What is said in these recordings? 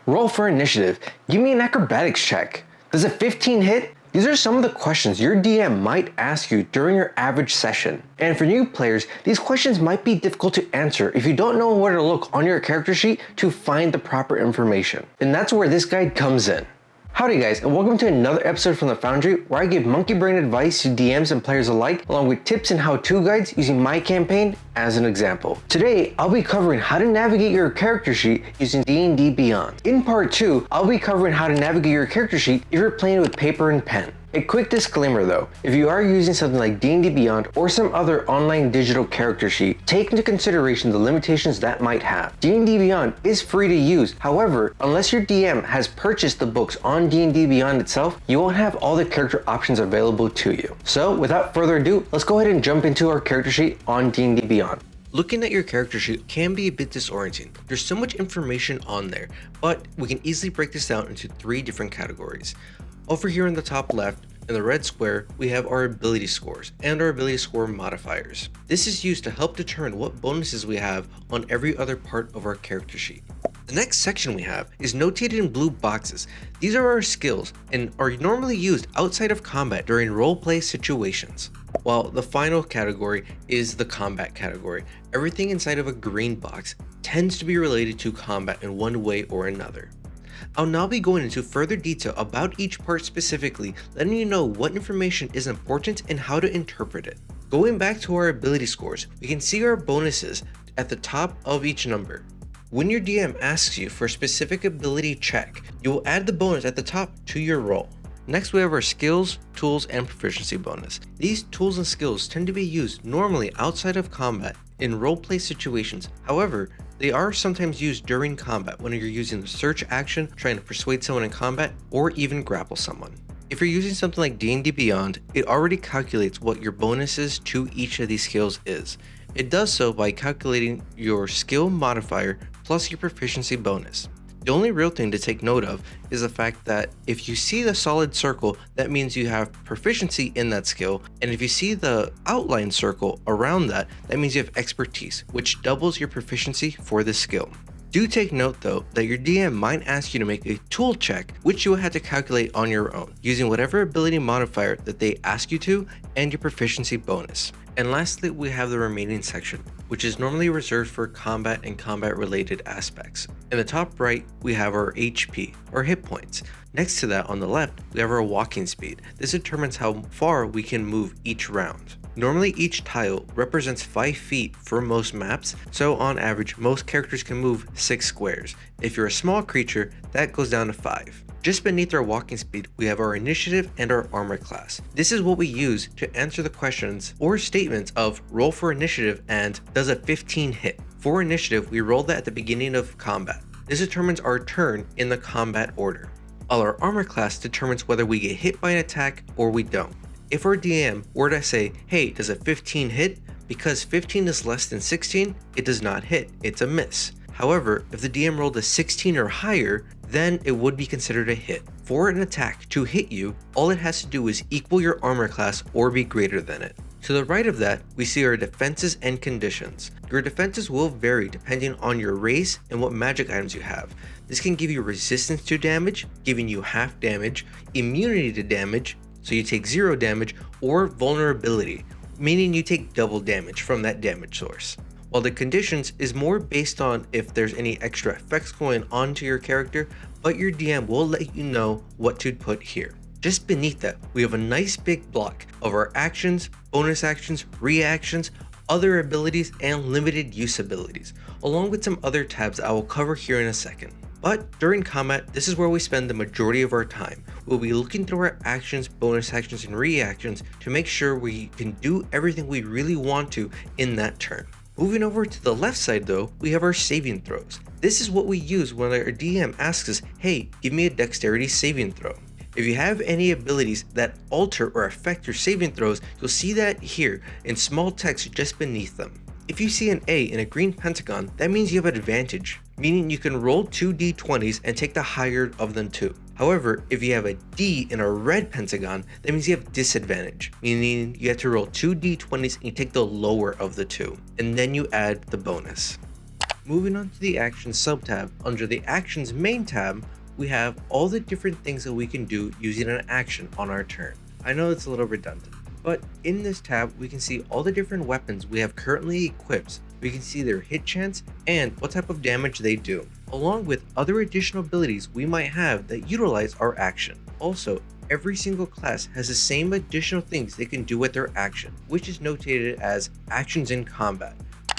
Roll for initiative. Give me an acrobatics check. Does a 15 hit? These are some of the questions your DM might ask you during your average session. And for new players, these questions might be difficult to answer if you don't know where to look on your character sheet to find the proper information. And that's where this guide comes in. Howdy guys, and welcome to another episode from the Foundry where I give monkey brain advice to DMs and players alike, along with tips and how-to guides using my campaign as an example. Today, I'll be covering how to navigate your character sheet using DnD Beyond. In part 2, I'll be covering how to navigate your character sheet if you're playing with paper and pen. A quick disclaimer though, if you are using something like DnD Beyond or some other online digital character sheet, take into consideration the limitations that might have. DnD Beyond is free to use, however, unless your DM has purchased the books on DnD Beyond itself, you won't have all the character options available to you. So without further ado, let's go ahead and jump into our character sheet on DnD Beyond. Looking at your character sheet can be a bit disorienting. There's so much information on there, but we can easily break this down into 3 different categories. Over here in the top left, in the red square, we have our ability scores and our ability score modifiers. This is used to help determine what bonuses we have on every other part of our character sheet. The next section we have is notated in blue boxes. These are our skills and are normally used outside of combat during roleplay situations. While the final category is the combat category. Everything inside of a green box tends to be related to combat in one way or another. I'll now be going into further detail about each part specifically, letting you know what information is important and how to interpret it. Going back to our ability scores, we can see our bonuses at the top of each number. When your DM asks you for a specific ability check, you will add the bonus at the top to your roll. Next, we have our skills, tools, and proficiency bonus. These tools and skills tend to be used normally outside of combat in roleplay situations. However, they are sometimes used during combat when you're using the search action, trying to persuade someone in combat, or even grapple someone. If you're using something like DnD Beyond, it already calculates what your bonuses to each of these skills is. It does so by calculating your skill modifier plus your proficiency bonus. The only real thing to take note of is the fact that if you see the solid circle, that means you have proficiency in that skill, and if you see the outline circle around that, that means you have expertise, which doubles your proficiency for this skill. Do take note though that your DM might ask you to make a tool check, which you will have to calculate on your own, using whatever ability modifier that they ask you to and your proficiency bonus. And lastly, we have the remaining section, which is normally reserved for combat and combat related aspects. In the top right, we have our HP, or hit points. Next to that on the left, we have our walking speed. This determines how far we can move each round. Normally each tile represents 5 feet for most maps, so on average most characters can move 6 squares. If you're a small creature, that goes down to 5. Just beneath our walking speed, we have our initiative and our armor class. This is what we use to answer the questions or statements of roll for initiative and does a 15 hit. For initiative, we roll that at the beginning of combat. This determines our turn in the combat order. While our armor class determines whether we get hit by an attack or we don't. If our DM were to say, hey, does a 15 hit? Because 15 is less than 16, it does not hit, it's a miss. However, if the DM rolled a 16 or higher, then it would be considered a hit. For an attack to hit you, all it has to do is equal your armor class or be greater than it. To the right of that, we see our defenses and conditions. Your defenses will vary depending on your race and what magic items you have. This can give you resistance to damage, giving you half damage, immunity to damage, so you take 0 damage, or vulnerability, meaning you take double damage from that damage source. While the conditions is more based on if there's any extra effects going on to your character, but your DM will let you know what to put here. Just beneath that, we have a nice big block of our actions, bonus actions, reactions, other abilities, and limited use abilities, along with some other tabs I will cover here in a second. But during combat, this is where we spend the majority of our time. We'll be looking through our actions, bonus actions, and reactions to make sure we can do everything we really want to in that turn. Moving over to the left side though, we have our saving throws. This is what we use when our DM asks us, hey, give me a dexterity saving throw. If you have any abilities that alter or affect your saving throws, you'll see that here in small text just beneath them. If you see an A in a green pentagon, that means you have an advantage, meaning you can roll 2 d20s and take the higher of them 2. However, if you have a D in a red pentagon, that means you have disadvantage, meaning you have to roll 2 d20s and you take the lower of the 2, and then you add the bonus. Moving on to the Actions sub-tab, under the Actions main tab, we have all the different things that we can do using an action on our turn. I know it's a little redundant, but in this tab, we can see all the different weapons we have currently equipped. We can see their hit chance and what type of damage they do, along with other additional abilities we might have that utilize our action. Also, every single class has the same additional things they can do with their action, which is notated as actions in combat.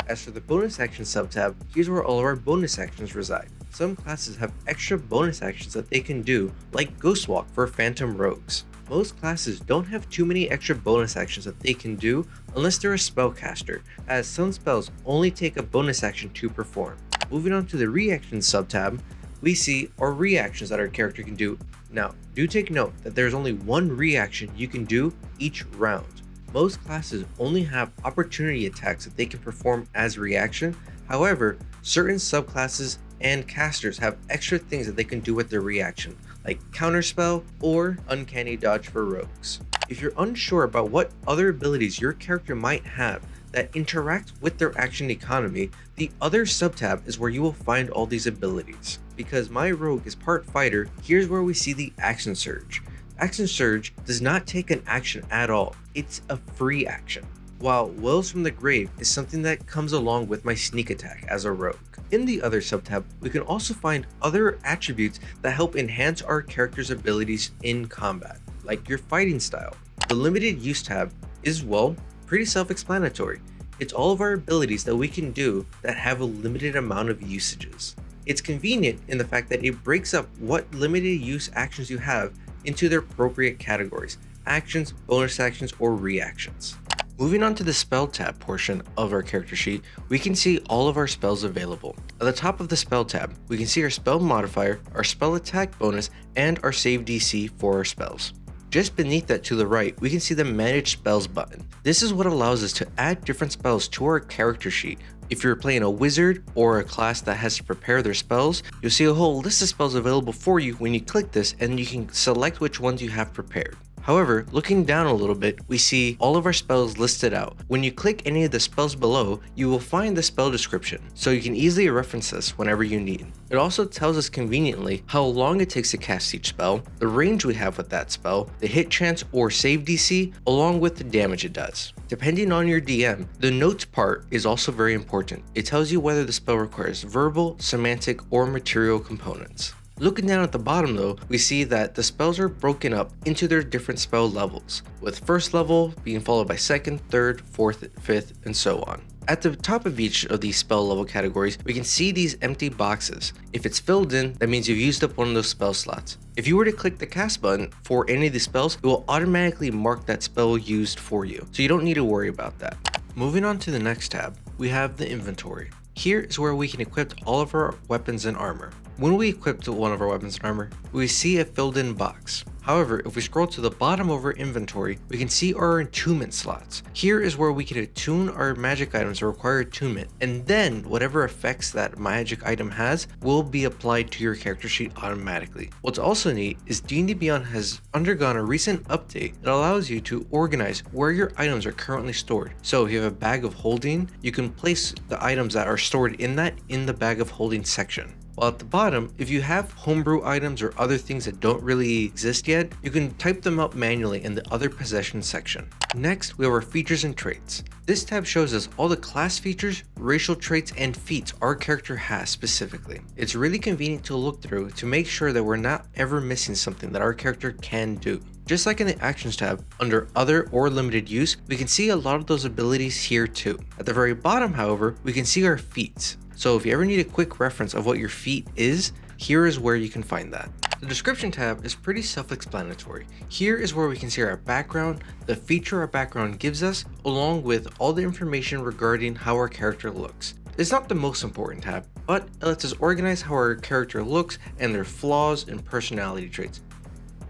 As for the bonus action sub-tab, here's where all of our bonus actions reside. Some classes have extra bonus actions that they can do, like Ghost Walk for Phantom Rogues. Most classes don't have too many extra bonus actions that they can do unless they're a spellcaster, as some spells only take a bonus action to perform. Moving on to the reactions sub-tab, we see our reactions that our character can do. Now, do take note that there's only one reaction you can do each round. Most classes only have opportunity attacks that they can perform as reaction. However, certain subclasses and casters have extra things that they can do with their reaction, like Counterspell or Uncanny Dodge for rogues. If you're unsure about what other abilities your character might have that interact with their action economy, the other sub-tab is where you will find all these abilities. Because my rogue is part fighter, here's where we see the Action Surge. Action Surge does not take an action at all, it's a free action. While Wells from the Grave is something that comes along with my sneak attack as a rogue. In the other sub-tab, we can also find other attributes that help enhance our character's abilities in combat, like your fighting style. The limited use tab is, well, pretty self-explanatory. It's all of our abilities that we can do that have a limited amount of usages. It's convenient in the fact that it breaks up what limited use actions you have into their appropriate categories: actions, bonus actions, or reactions. Moving on to the spell tab portion of our character sheet, we can see all of our spells available. At the top of the spell tab, we can see our spell modifier, our spell attack bonus, and our save DC for our spells. Just beneath that to the right, we can see the Manage Spells button. This is what allows us to add different spells to our character sheet. If you're playing a wizard or a class that has to prepare their spells, you'll see a whole list of spells available for you when you click this, and you can select which ones you have prepared. However, looking down a little bit, we see all of our spells listed out. When you click any of the spells below, you will find the spell description, so you can easily reference this whenever you need. It also tells us conveniently how long it takes to cast each spell, the range we have with that spell, the hit chance or save DC, along with the damage it does. Depending on your DM, the notes part is also very important. It tells you whether the spell requires verbal, semantic, or material components. Looking down at the bottom though, we see that the spells are broken up into their different spell levels, with first level being followed by second, third, fourth, fifth, and so on. At the top of each of these spell level categories, we can see these empty boxes. If it's filled in, that means you've used up one of those spell slots. If you were to click the cast button for any of the spells, it will automatically mark that spell used for you, so you don't need to worry about that. Moving on to the next tab, we have the inventory. Here is where we can equip all of our weapons and armor. When we equip one of our weapons and armor, we see a filled in box. However, if we scroll to the bottom of our inventory, we can see our attunement slots. Here is where we can attune our magic items that require attunement, and then whatever effects that magic item has will be applied to your character sheet automatically. What's also neat is DnD Beyond has undergone a recent update that allows you to organize where your items are currently stored. So if you have a bag of holding, you can place the items that are stored in the bag of holding section. While at the bottom, if you have homebrew items or other things that don't really exist yet, you can type them out manually in the other possessions section. Next, we have our features and traits. This tab shows us all the class features, racial traits, and feats our character has specifically. It's really convenient to look through to make sure that we're not ever missing something that our character can do. Just like in the Actions tab, under Other or Limited Use, we can see a lot of those abilities here too. At the very bottom, however, we can see our feats. So if you ever need a quick reference of what your feat is, here is where you can find that. The description tab is pretty self-explanatory. Here is where we can see our background, the feature our background gives us, along with all the information regarding how our character looks. It's not the most important tab, but it lets us organize how our character looks and their flaws and personality traits.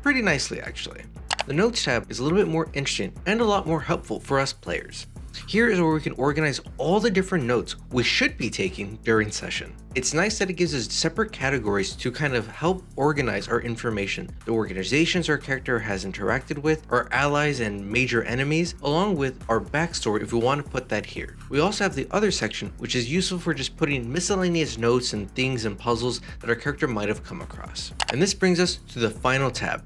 Pretty nicely actually. The notes tab is a little bit more interesting and a lot more helpful for us players. Here is where we can organize all the different notes we should be taking during session. It's nice that it gives us separate categories to kind of help organize our information, the organizations our character has interacted with, our allies and major enemies, along with our backstory if we want to put that here. We also have the other section, which is useful for just putting miscellaneous notes and things and puzzles that our character might have come across. And this brings us to the final tab,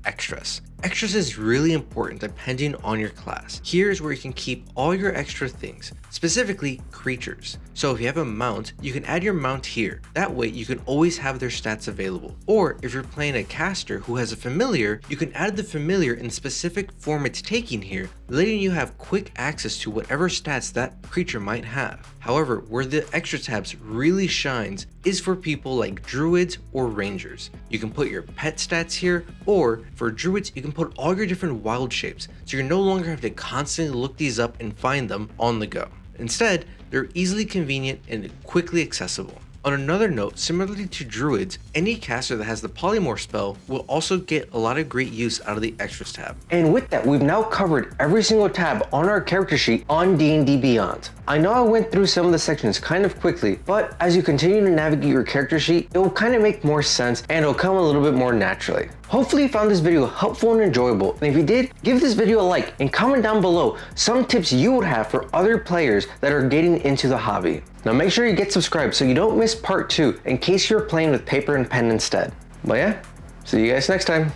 extras. Extras is really important depending on your class. Here's where you can keep all your extra things, specifically creatures. So if you have a mount, you can add your mount here. That way you can always have their stats available. Or if you're playing a caster who has a familiar, you can add the familiar in the specific form it's taking here, letting you have quick access to whatever stats that creature might have. However, where the extra tabs really shines is for people like druids or rangers. You can put your pet stats here, or for druids, you can put all your different wild shapes, so you no longer have to constantly look these up and find them on the go. Instead, they're easily convenient and quickly accessible. On another note, similarly to druids, any caster that has the polymorph spell will also get a lot of great use out of the extras tab. And with that, we've now covered every single tab on our character sheet on D&D Beyond. I know I went through some of the sections kind of quickly, but as you continue to navigate your character sheet, it will kind of make more sense and it'll come a little bit more naturally. Hopefully you found this video helpful and enjoyable, and if you did, give this video a like and comment down below some tips you would have for other players that are getting into the hobby. Now make sure you get subscribed so you don't miss part 2 in case you're playing with paper and pen instead. But yeah, see you guys next time.